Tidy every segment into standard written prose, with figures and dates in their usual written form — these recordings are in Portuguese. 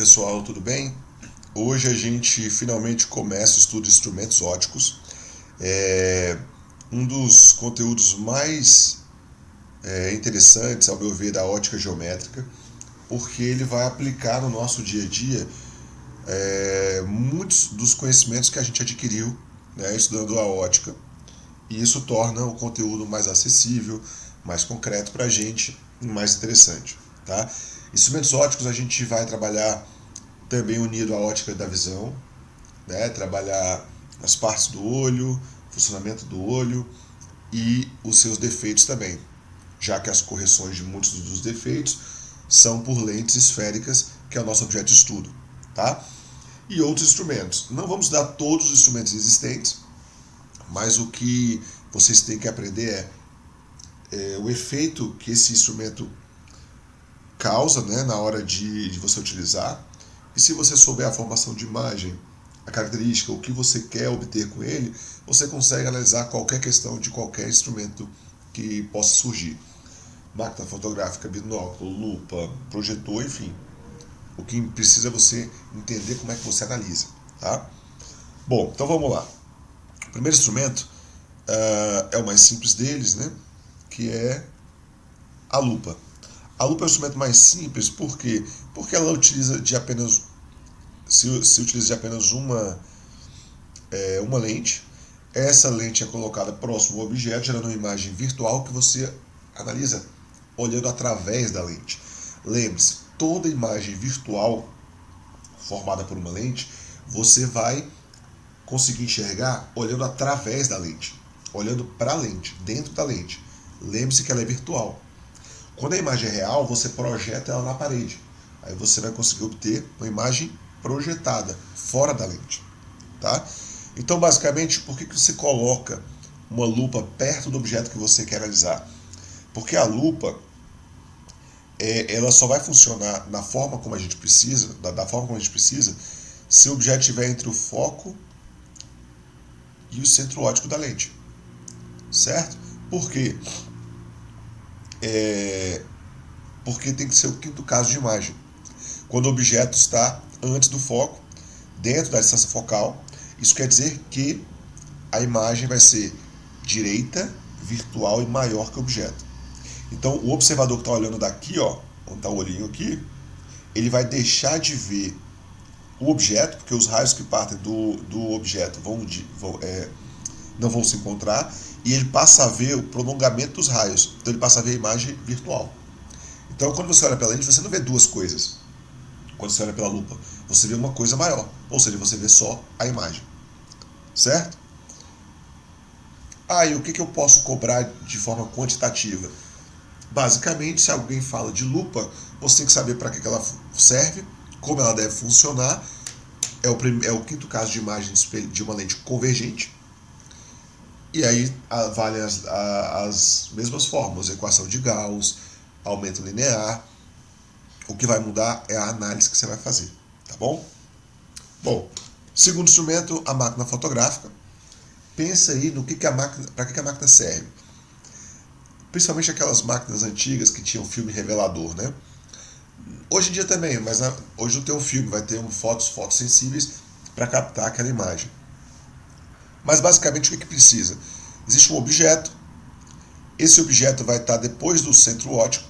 pessoal, tudo bem? Hoje a gente finalmente começa o estudo de instrumentos ópticos. Um dos conteúdos mais interessantes, ao meu ver, da ótica geométrica, porque ele vai aplicar no nosso dia a dia muitos dos conhecimentos que a gente adquiriu, né, estudando a ótica, e isso torna o conteúdo mais acessível, mais concreto para a gente e mais interessante. Tá? Instrumentos ópticos a gente vai trabalhar também unido à ótica da visão, né? Trabalhar as partes do olho, funcionamento do olho e os seus defeitos também, já que as correções de muitos dos defeitos são por lentes esféricas, que é o nosso objeto de estudo. Tá? E outros instrumentos. Não vamos dar todos os instrumentos existentes, mas o que vocês têm que aprender é o efeito que esse instrumento causa, né, na hora de você utilizar. E se você souber a formação de imagem, a característica, o que você quer obter com ele, você consegue analisar qualquer questão de qualquer instrumento que possa surgir. Máquina fotográfica, binóculo, lupa, projetor, enfim. O que precisa é você entender como é que você analisa. Tá? Bom, então vamos lá. O primeiro instrumento é o mais simples deles, né? Que é a lupa. A lupa é o instrumento mais simples, por quê? Porque ela utiliza de apenas se utiliza de apenas uma lente. Essa lente é colocada próximo ao objeto, gerando uma imagem virtual que você analisa olhando através da lente. Lembre-se, toda imagem virtual formada por uma lente, você vai conseguir enxergar olhando através da lente, olhando para a lente, dentro da lente. Lembre-se que ela é virtual. Quando a imagem é real, você projeta ela na parede. Aí você vai conseguir obter uma imagem projetada, fora da lente. Tá? Então, basicamente, por que você coloca uma lupa perto do objeto que você quer analisar? Porque a lupa ela só vai funcionar na forma como a gente precisa, da forma como a gente precisa, se o objeto estiver entre o foco e o centro óptico da lente. Certo? Por quê? Porque tem que ser o quinto caso de imagem. Quando o objeto está antes do foco, dentro da distância focal, isso quer dizer que a imagem vai ser direita, virtual e maior que o objeto. Então o observador que está olhando daqui, ó, onde está o olhinho aqui, ele vai deixar de ver o objeto, porque os raios que partem do objeto não vão se encontrar, e ele passa a ver o prolongamento dos raios. Então ele passa a ver a imagem virtual. Então quando você olha pela lente, você não vê duas coisas. Quando você olha pela lupa, você vê uma coisa maior, ou seja, você vê só a imagem. Certo? E o que eu posso cobrar de forma quantitativa? Basicamente, se alguém fala de lupa, você tem que saber para que ela serve, como ela deve funcionar. É o quinto caso de imagem de uma lente convergente. E aí valem as mesmas fórmulas, equação de Gauss, aumento linear. O que vai mudar é a análise que você vai fazer, tá bom? Bom, segundo instrumento, a máquina fotográfica. Pensa aí no para que a máquina serve. Principalmente aquelas máquinas antigas que tinham filme revelador, né? Hoje em dia também, mas hoje não tem um filme, vai ter fotos sensíveis para captar aquela imagem. Mas basicamente o que precisa? Existe um objeto, esse objeto vai estar depois do centro óptico,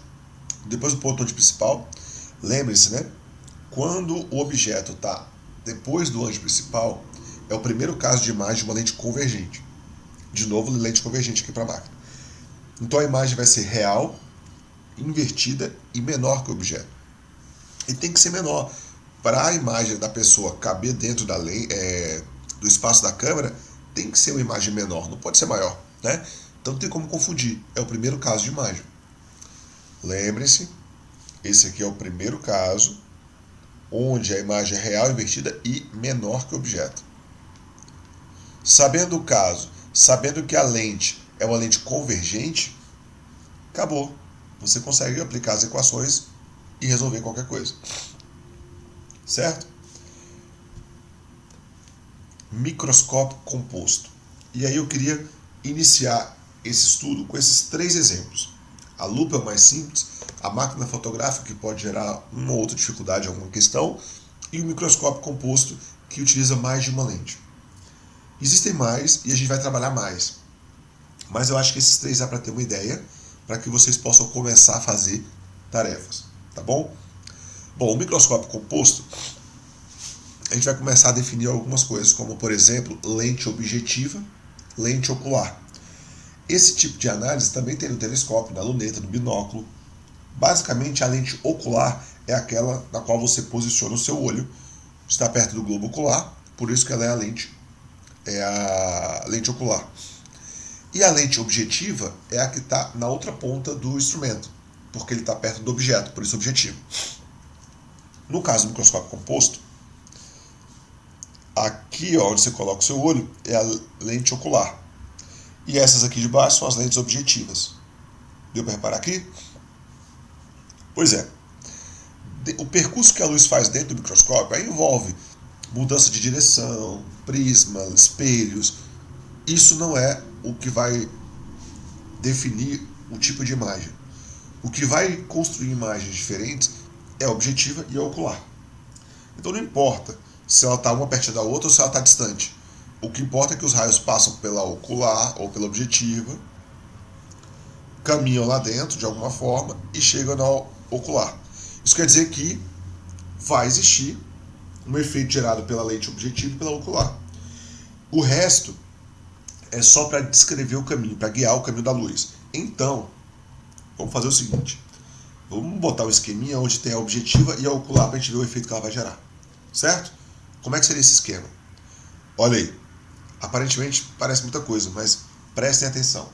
depois do ponto principal. Lembre-se, né? Quando o objeto está depois do ângulo principal, é o primeiro caso de imagem de uma lente convergente. De novo, lente convergente aqui para a máquina. Então a imagem vai ser real, invertida e menor que o objeto. E tem que ser menor. Para a imagem da pessoa caber dentro do espaço da câmera, tem que ser uma imagem menor, não pode ser maior. Né? Então não tem como confundir. É o primeiro caso de imagem. Lembre-se, esse aqui é o primeiro caso onde a imagem é real, invertida e menor que o objeto. Sabendo o caso, sabendo que a lente é uma lente convergente, acabou. Você consegue aplicar as equações e resolver qualquer coisa. Certo? Microscópio composto. E aí eu queria iniciar esse estudo com esses três exemplos. A lupa é o mais simples, a máquina fotográfica, que pode gerar uma ou outra dificuldade em alguma questão, e o microscópio composto, que utiliza mais de uma lente. Existem mais e a gente vai trabalhar mais, mas eu acho que esses três dá para ter uma ideia, para que vocês possam começar a fazer tarefas, tá bom? Bom, o microscópio composto, a gente vai começar a definir algumas coisas, como por exemplo, lente objetiva, lente ocular. Esse tipo de análise também tem no telescópio, na luneta, no binóculo. Basicamente, a lente ocular é aquela na qual você posiciona o seu olho, está perto do globo ocular, por isso que ela é a lente ocular. E a lente objetiva é a que está na outra ponta do instrumento, porque ele está perto do objeto, por isso objetivo. No caso do microscópio composto, aqui onde você coloca o seu olho é a lente ocular. E essas aqui de baixo são as lentes objetivas. Deu para reparar aqui? Pois é. O percurso que a luz faz dentro do microscópio aí envolve mudança de direção, prisma, espelhos. Isso não é o que vai definir o tipo de imagem. O que vai construir imagens diferentes é a objetiva e a ocular. Então não importa se ela está uma perto da outra ou se ela está distante. O que importa é que os raios passam pela ocular ou pela objetiva, caminham lá dentro de alguma forma e chegam na ocular. Isso quer dizer que vai existir um efeito gerado pela lente objetiva e pela ocular. O resto é só para descrever o caminho, para guiar o caminho da luz. Então, vamos fazer o seguinte. Vamos botar um esqueminha onde tem a objetiva e a ocular para a gente ver o efeito que ela vai gerar. Certo? Como é que seria esse esquema? Olha aí. Aparentemente parece muita coisa, mas prestem atenção.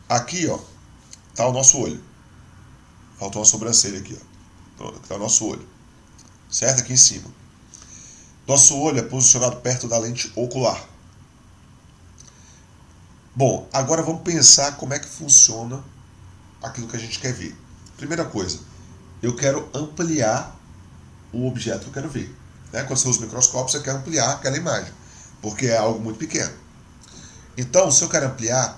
Aqui, ó, tá o nosso olho. Faltou uma sobrancelha aqui, ó. Tá o nosso olho. Certo? Aqui em cima. Nosso olho é posicionado perto da lente ocular. Bom, agora vamos pensar como é que funciona aquilo que a gente quer ver. Primeira coisa, eu quero ampliar o objeto que eu quero ver. Né? Quando você usa o microscópio, você quer ampliar aquela imagem, porque é algo muito pequeno. Então, se eu quero ampliar,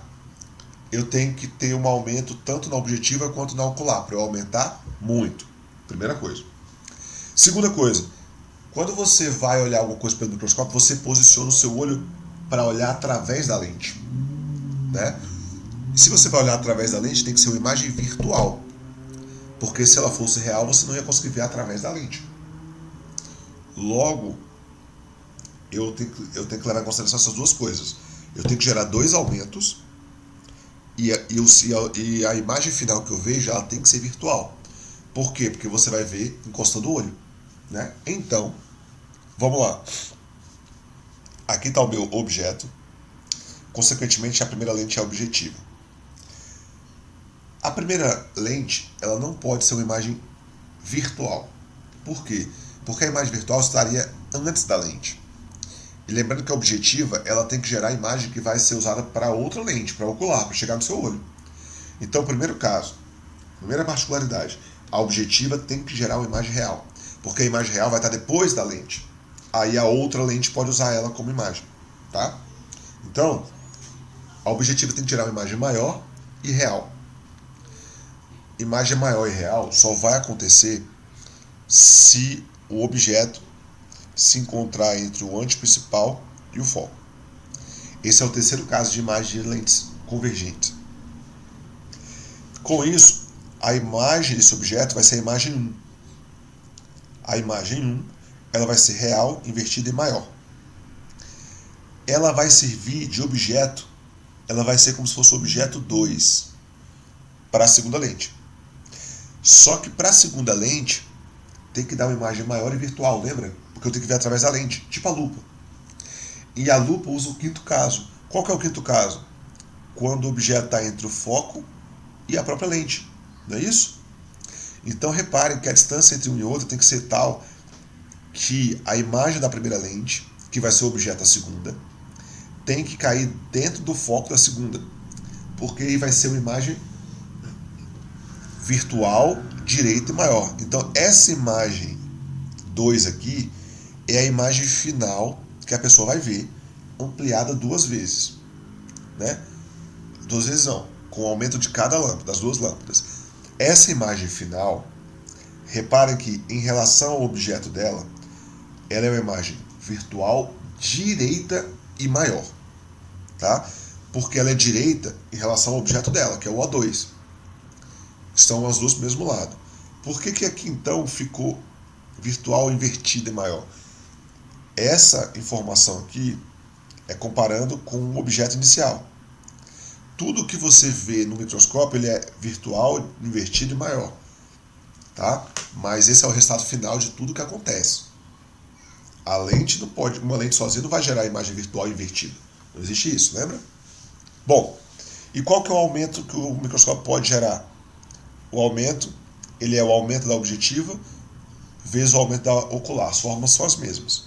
eu tenho que ter um aumento tanto na objetiva quanto na ocular, para eu aumentar muito. Primeira coisa. Segunda coisa, quando você vai olhar alguma coisa pelo microscópio, você posiciona o seu olho para olhar através da lente. Né? E se você vai olhar através da lente, tem que ser uma imagem virtual. Porque se ela fosse real, você não ia conseguir ver através da lente. Logo, eu tenho que levar em consideração essas duas coisas. Eu tenho que gerar dois aumentos e a imagem final que eu vejo, ela tem que ser virtual. Por quê? Porque você vai ver encostando o olho. Né? Então, vamos lá. Aqui está o meu objeto. Consequentemente, a primeira lente é a objetiva. A primeira lente, ela não pode ser uma imagem virtual. Por quê? Porque a imagem virtual estaria antes da lente. E lembrando que a objetiva, ela tem que gerar a imagem que vai ser usada para outra lente, para ocular, para chegar no seu olho. Então, primeiro caso, primeira particularidade, a objetiva tem que gerar uma imagem real. Porque a imagem real vai estar depois da lente. Aí a outra lente pode usar ela como imagem. Tá? Então, a objetiva tem que gerar uma imagem maior e real. Imagem maior e real só vai acontecer se o objeto se encontrar entre o ângulo principal e o foco. Esse é o terceiro caso de imagem de lentes convergentes. Com isso, a imagem desse objeto vai ser a imagem 1. A imagem 1 ela vai ser real, invertida e maior. Ela vai servir de objeto, ela vai ser como se fosse o objeto 2 para a segunda lente. Só que para a segunda lente, tem que dar uma imagem maior e virtual, lembra? Porque eu tenho que ver através da lente, tipo a lupa. E a lupa usa o quinto caso. Qual que é o quinto caso? Quando o objeto está entre o foco e a própria lente. Não é isso? Então reparem que a distância entre um e outro tem que ser tal que a imagem da primeira lente, que vai ser o objeto da segunda, tem que cair dentro do foco da segunda. Porque aí vai ser uma imagem virtual, direita e maior. Então essa imagem 2 aqui é a imagem final que a pessoa vai ver, ampliada 2 vezes. Né? 2 vezes não, com o aumento de cada lâmpada, das 2 lâmpadas. Essa imagem final, reparem que em relação ao objeto dela, ela é uma imagem virtual direita e maior, tá? Porque ela é direita em relação ao objeto dela, que é o O2. Estão as duas do mesmo lado. Por que aqui então ficou virtual invertida e maior? Essa informação aqui é comparando com o objeto inicial. Tudo que você vê no microscópio ele é virtual, invertido e maior, tá? Mas esse é o resultado final de tudo que acontece. A lente não pode, uma lente sozinha não vai gerar imagem virtual invertida. Não existe isso, lembra? Bom, e qual que é o aumento que o microscópio pode gerar? O aumento, ele é o aumento da objetiva vezes o aumento da ocular. As formas são as mesmas.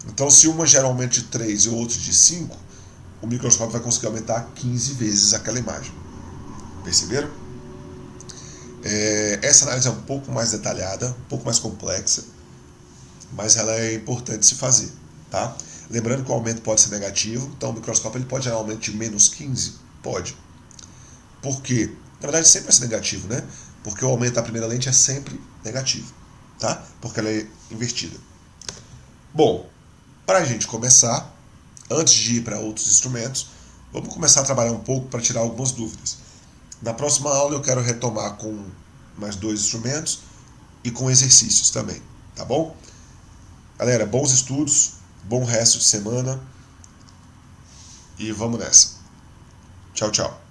Então, se uma gera um aumento de 3 e o outro de 5, o microscópio vai conseguir aumentar 15 vezes aquela imagem. Perceberam? Essa análise é um pouco mais detalhada, um pouco mais complexa, mas ela é importante de se fazer, tá? Lembrando que o aumento pode ser negativo, então o microscópio ele pode gerar um aumento de menos 15? Pode. Por quê? Na verdade sempre vai ser negativo, né? Porque o aumento da primeira lente é sempre negativo, tá? Porque ela é invertida. Bom, para a gente começar, antes de ir para outros instrumentos, vamos começar a trabalhar um pouco para tirar algumas dúvidas. Na próxima aula eu quero retomar com mais 2 instrumentos e com exercícios também, tá bom? Galera, bons estudos, bom resto de semana e vamos nessa. Tchau, tchau.